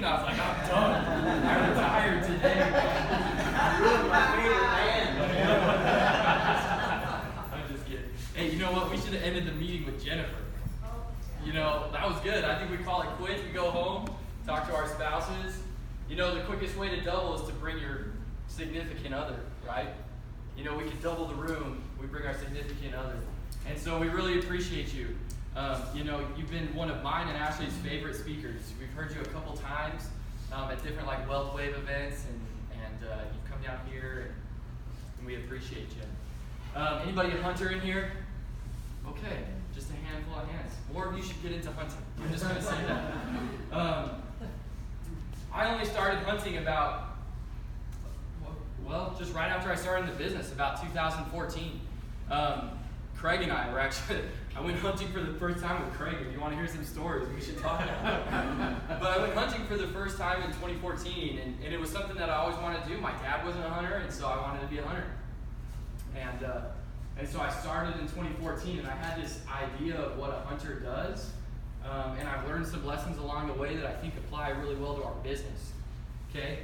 I was like, I'm done. I retired today. You're my favorite man. I'm just kidding. Hey, you know what? We should have ended the meeting with Jennifer. You know, that was good. I think we call it quits. We go home, talk to our spouses. You know, the quickest way to double is to bring your significant other, right? You know, we can double the room. We bring our significant other. And so we really appreciate you. You know, you've been one of mine and Ashley's favorite speakers. We've heard you a couple times at different like Wealth Wave events, and you've come down here, and we appreciate you. Anybody a hunter in here? Okay, just a handful of hands. More of you should get into hunting. I'm just going to say that. I only started hunting about, well, just right after I started in the business, about 2014. Craig and I were actually, I went hunting for the first time with Craig. If you want to hear some stories, we should talk about it. But I went hunting for the first time in 2014, and it was something that I always wanted to do. My dad wasn't a hunter, and so I wanted to be a hunter. And so I started in 2014, and I had this idea of what a hunter does, and I've learned some lessons along the way that I think apply really well to our business. Okay.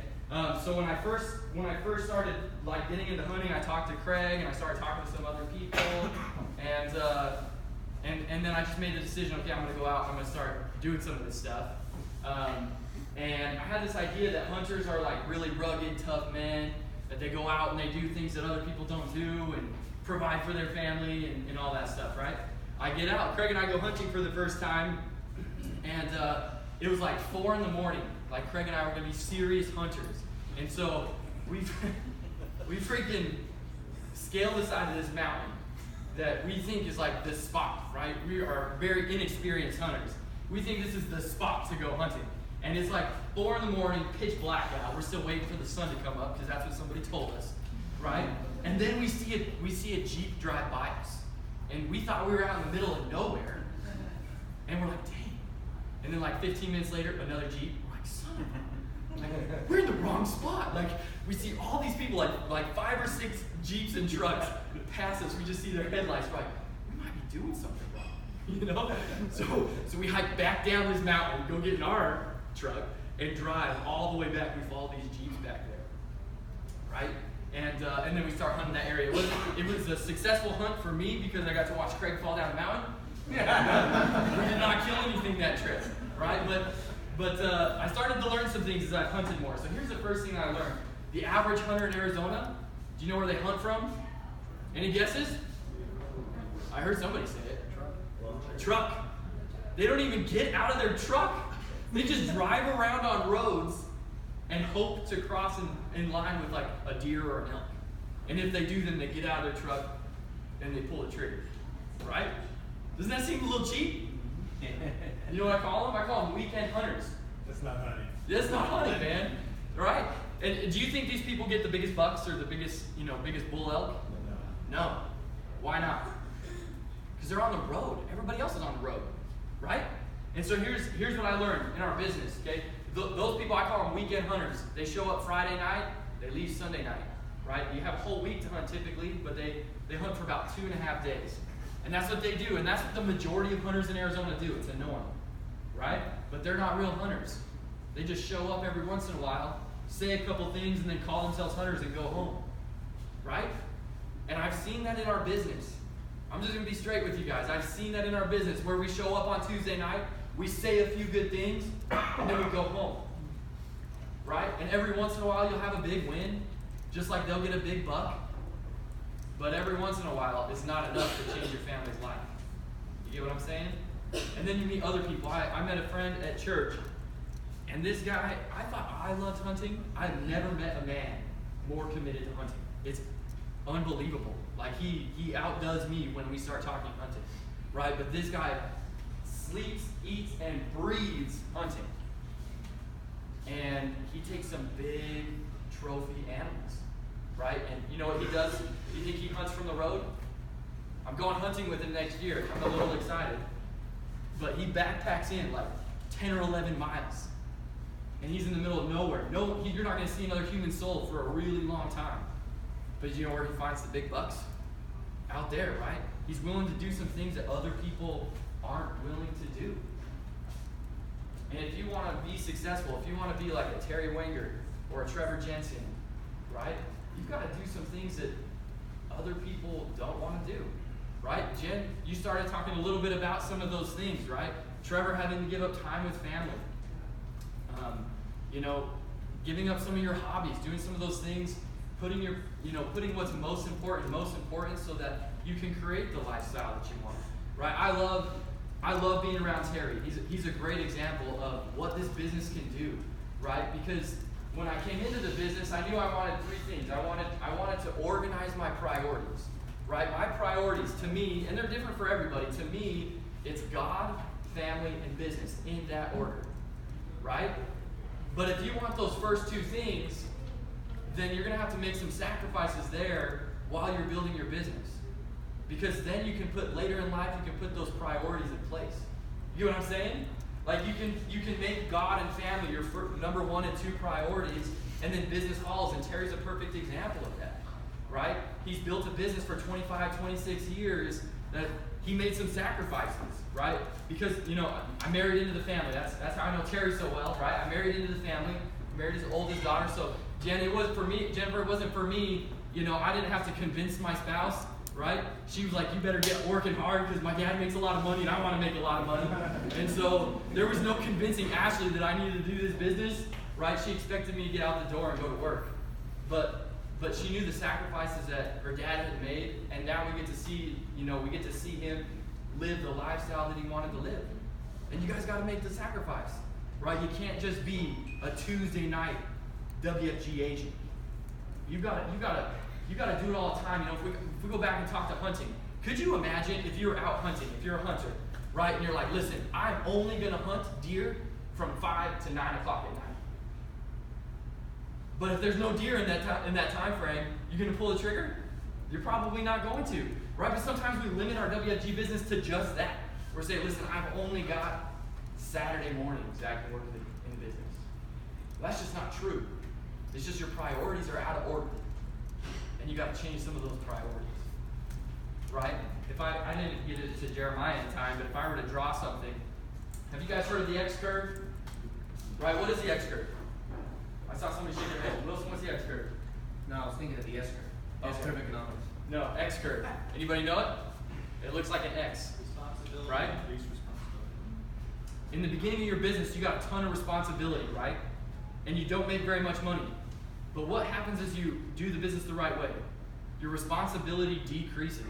So when I first started like getting into hunting, I talked to Craig and I started talking to some other people, and then I just made the decision. Okay, I'm going to go out. I'm going to start doing some of this stuff. And I had this idea that hunters are like really rugged, tough men, that they go out and they do things that other people don't do and provide for their family and all that stuff, right? I get out. Craig and I go hunting for the first time, and it was like 4 in the morning. Like Craig and I were going to be serious hunters. And so we freaking scaled the side of this mountain that we think is like the spot, right? We are very inexperienced hunters. We think this is the spot to go hunting. And it's like 4 in the morning, pitch black out. We're still waiting for the sun to come up because that's what somebody told us, right? And then we see a Jeep drive by us. And we thought we were out in the middle of nowhere. And we're like, dang. And then like 15 minutes later, another Jeep. We're like, son of a... Like, we're in the wrong spot. Like, we see all these people, like 5 or 6 Jeeps and trucks pass us. We just see their headlights. We're like, we might be doing something wrong, you know? So we hike back down this mountain, go get in our truck, and drive all the way back. We follow these Jeeps back there, right? And then we start hunting that area. It was a successful hunt for me because I got to watch Craig fall down the mountain. We did not kill anything that trip, right? But I started to learn some things as I've hunted more. So here's the first thing I learned. The average hunter in Arizona, do you know where they hunt from? Any guesses? I heard somebody say it. Truck. They don't even get out of their truck. They just drive around on roads and hope to cross in line with like a deer or an elk. And if they do, then they get out of their truck and they pull the trigger. Right? Doesn't that seem a little cheap? You know what I call them? I call them weekend hunters. That's not hunting. That's not hunting, man. Right? And do you think these people get the biggest bucks or the biggest bull elk? No. Why not? Because they're on the road. Everybody else is on the road. Right? And so here's what I learned in our business, okay? Those people, I call them weekend hunters. They show up Friday night, they leave Sunday night, right? You have a whole week to hunt typically, but they hunt for about 2.5 days. And that's what they do, and that's what the majority of hunters in Arizona do. It's a norm, right? But they're not real hunters. They just show up every once in a while, say a couple things, and then call themselves hunters and go home, right? And I've seen that in our business. I'm just going to be straight with you guys. I've seen that in our business where we show up on Tuesday night, we say a few good things, and then we go home, right? And every once in a while, you'll have a big win, just like they'll get a big buck. But every once in a while, it's not enough to change your family's life. You get what I'm saying? And then you meet other people. I met a friend at church, and this guy, I thought I loved hunting. I've never met a man more committed to hunting. It's unbelievable. Like, he outdoes me when we start talking hunting, right? But this guy sleeps, eats, and breathes hunting. And he takes some big trophy animals, right? And you know what he does? You think he hunts from the road? I'm going hunting with him next year. I'm a little excited. But he backpacks in like 10 or 11 miles. And he's in the middle of nowhere. You're not going to see another human soul for a really long time. But you know where he finds the big bucks? Out there, right? He's willing to do some things that other people aren't willing to do. And if you want to be successful, if you want to be like a Terry Wenger or a Trevor Jensen, right? You've got to do some things that other people don't want to do, right? Jen, you started talking a little bit about some of those things, right? Trevor having to give up time with family. Giving up some of your hobbies, doing some of those things, putting what's most important so that you can create the lifestyle that you want, right? I love being around Terry. He's a great example of what this business can do, right? Because when I came into the business, I knew I wanted three things. I wanted to organize my priorities, right? My priorities, to me, and they're different for everybody, to me, it's God, family, and business in that order, right? But if you want those first two things, then you're going to have to make some sacrifices there while you're building your business. Because then you can put, later in life, you can put those priorities in place. You know what I'm saying? Like you can make God and family your number 1 and 2 priorities, and then business follows. And Terry's a perfect example of that, right? He's built a business for 25, 26 years that he made some sacrifices, right? Because, I married into the family. That's how I know Terry so well, right? I married into the family, married his oldest daughter. So Jennifer, it wasn't for me, I didn't have to convince my spouse, right? She was like, you better get working hard because my dad makes a lot of money and I want to make a lot of money. And so there was no convincing Ashley that I needed to do this business, right? She expected me to get out the door and go to work. But she knew the sacrifices that her dad had made, and now we get to see him live the lifestyle that he wanted to live. And you guys got to make the sacrifice, right? You can't just be a Tuesday night WFG agent. You got to do it all the time. If we go back and talk to hunting, could you imagine if you were out hunting, if you're a hunter, right? And you're like, listen, I'm only going to hunt deer from 5 to 9 o'clock at night. But if there's no deer in that time frame, you're going to pull the trigger? You're probably not going to, right? But sometimes we limit our WFG business to just that. We're saying, listen, I've only got Saturday mornings that I can work in the business. Well, that's just not true. It's just your priorities are out of order. And you got to change some of those priorities, right? If I didn't get it to Jeremiah in time, but if I were to draw something, have you guys heard of the X curve? Right, what is the X curve? I saw somebody shake their head. Wilson, what's the X curve? No, I was thinking of the S curve. S curve economics. No, X curve. Anybody know it? It looks like an X. Responsibility. Right? Increased responsibility. In the beginning of your business, you got a ton of responsibility, right? And you don't make very much money. But what happens is you do the business the right way. Your responsibility decreases,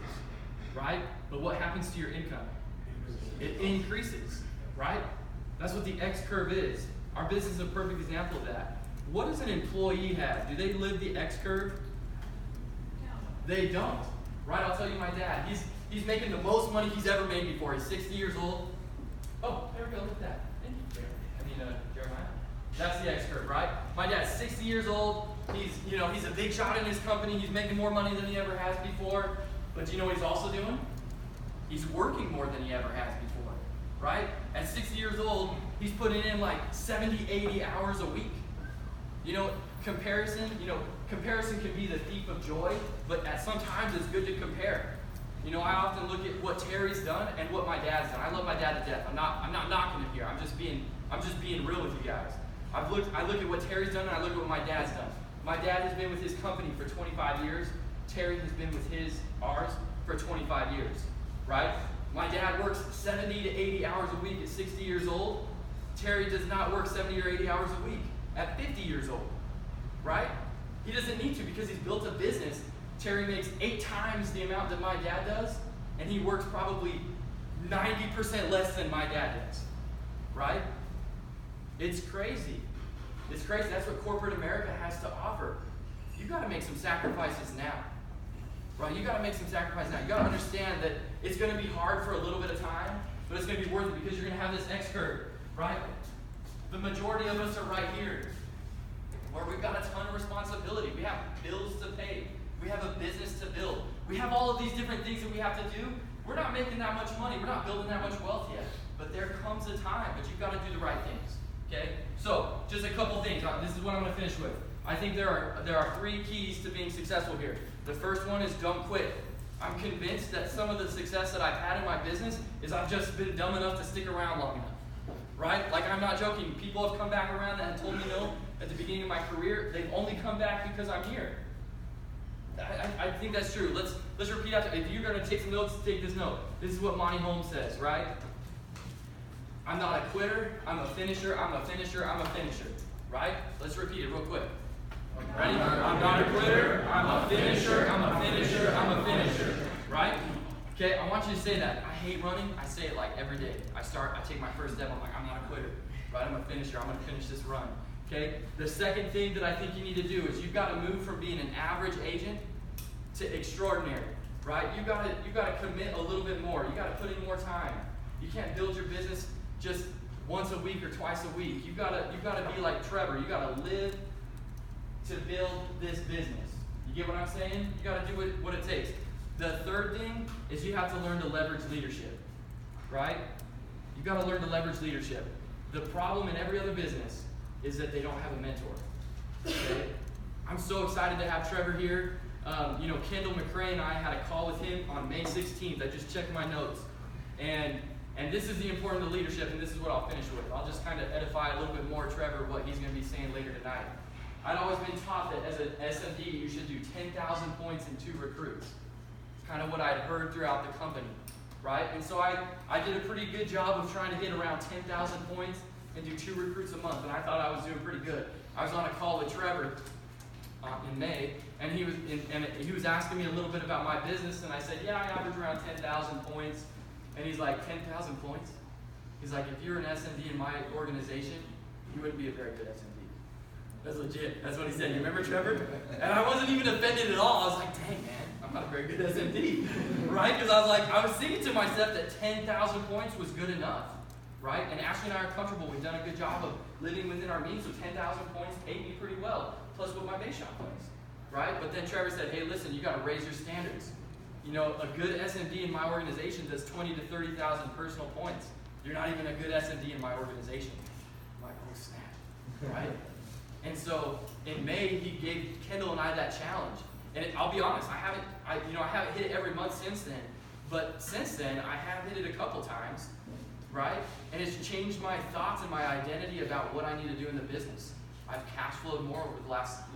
right? But what happens to your income? It increases, right? That's what the X curve is. Our business is a perfect example of that. What does an employee have? Do they live the X curve? They don't, right? I'll tell you, my dad, he's making the most money he's ever made before. He's 60 years old. Oh, there we go, look at that. Thank you, Jeremiah. That's the X curve, right? My dad's 60 years old. He's a big shot in his company. He's making more money than he ever has before. But do you know what he's also doing? He's working more than he ever has before, right? At 60 years old, he's putting in like 70, 80 hours a week. Comparison can be the thief of joy, but sometimes it's good to compare. I often look at what Terry's done and what my dad's done. I love my dad to death. I'm not knocking him here. I'm just being real with you guys. I look at what Terry's done and I look at what my dad's done. My dad has been with his company for 25 years. Terry has been with ours for 25 years, right? My dad works 70 to 80 hours a week at 60 years old. Terry does not work 70 or 80 hours a week at 50 years old, right? He doesn't need to because he's built a business. Terry makes 8 times the amount that my dad does, and he works probably 90% less than my dad does, right? It's crazy. It's crazy. That's what corporate America has to offer. You've got to make some sacrifices now, right? You've got to make some sacrifices now. You've got to understand that it's going to be hard for a little bit of time, but it's going to be worth it because you're going to have this X curve, right? The majority of us are right here, where we've got a ton of responsibility. We have bills to pay. We have a business to build. We have all of these different things that we have to do. We're not making that much money. We're not building that much wealth yet. But there comes a time, but you've got to do the right things. Okay? So, just a couple things. This is what I'm going to finish with. I think there are 3 keys to being successful here. The first one is don't quit. I'm convinced that some of the success that I've had in my business is I've just been dumb enough to stick around long enough. right? Like, I'm not joking. People have come back around that had told me no at the beginning of my career. They've only come back because I'm here. I think that's true. Let's repeat after. If you're going to take some notes, take this note. This is what Monty Holmes says, right? I'm not a quitter. I'm a finisher. I'm a finisher. I'm a finisher. Right? Let's repeat it real quick. Ready? I'm not a quitter. I'm a finisher. I'm a finisher. I'm a finisher. Right? Okay, I want you to say that. I hate running. I say it like every day. I take my first step. I'm like, I'm not a quitter. Right? I'm a finisher. I'm going to finish this run. Okay? The second thing that I think you need to do is you've got to move from being an average agent to extraordinary. Right? You've got to commit a little bit more. You got to put in more time. You can't build your business just once a week or twice a week. You've got to be like Trevor. You got to live to build this business. You get what I'm saying? You got to do what it takes. The third thing is you have to learn to leverage leadership, right? You've got to learn to leverage leadership. The problem in every other business is that they don't have a mentor. Okay? I'm so excited to have Trevor here. Kendall McCray and I had a call with him on May 16th. I just checked my notes. And this is the importance of leadership, and this is what I'll finish with. I'll just kind of edify a little bit more Trevor what he's going to be saying later tonight. I'd always been taught that as an SMD, you should do 10,000 points in 2 recruits. It's kind of what I'd heard throughout the company, right? And so I did a pretty good job of trying to hit around 10,000 points and do 2 recruits a month, and I thought I was doing pretty good. I was on a call with Trevor in May, and he was asking me a little bit about my business, and I said, yeah, I average around 10,000 points. And he's like, 10,000 points? He's like, if you're an SMD in my organization, you wouldn't be a very good SMD. That's legit. That's what he said. You remember, Trevor? And I wasn't even offended at all. I was like, dang, man, I'm not a very good SMD. Right? Because I was thinking to myself that 10,000 points was good enough. Right? And Ashley and I are comfortable. We've done a good job of living within our means, so 10,000 points paid me pretty well, plus what my base shot plays. Right? But then Trevor said, hey, listen, you got to raise your standards. A good SMD in my organization does 20 to 30,000 personal points. You're not even a good SMD in my organization. I'm like, oh snap, right? And so in May, he gave Kendall and I that challenge. And I'll be honest, I haven't hit it every month since then. But since then, I have hit it a couple times, right? And it's changed my thoughts and my identity about what I need to do in the business. I've cash flowed more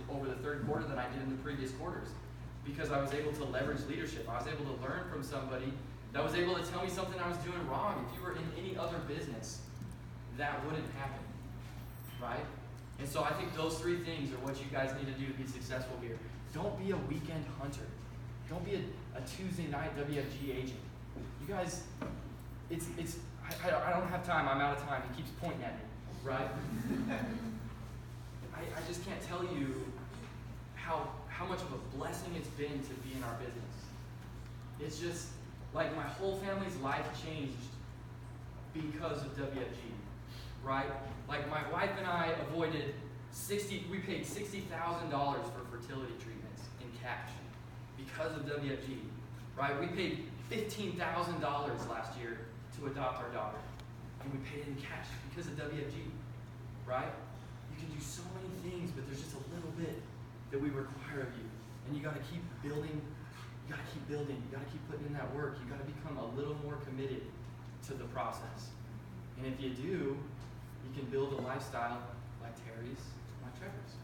over the third quarter than I did in the previous quarters, because I was able to leverage leadership. I was able to learn from somebody that was able to tell me something I was doing wrong. If you were in any other business, that wouldn't happen, right? And so I think those 3 things are what you guys need to do to be successful here. Don't be a weekend hunter. Don't be a Tuesday night WFG agent. You guys, I don't have time. I'm out of time. He keeps pointing at me, right? I just can't tell you how much of a blessing it's been to be in our business. It's just like my whole family's life changed because of WFG, right? Like my wife and I we paid $60,000 for fertility treatments in cash because of WFG, right? We paid $15,000 last year to adopt our daughter, and we paid it in cash because of WFG, right? You can do so many things, but there's just a little bit that we require of you. And you got to keep building, you got to keep putting in that work. You got to become a little more committed to the process. And if you do, you can build a lifestyle like Terry's, like Trevor's.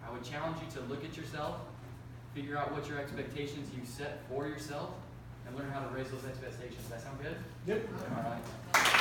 I would challenge you to look at yourself, figure out what your expectations you set for yourself, and learn how to raise those expectations. Does that sound good? Yep. All right.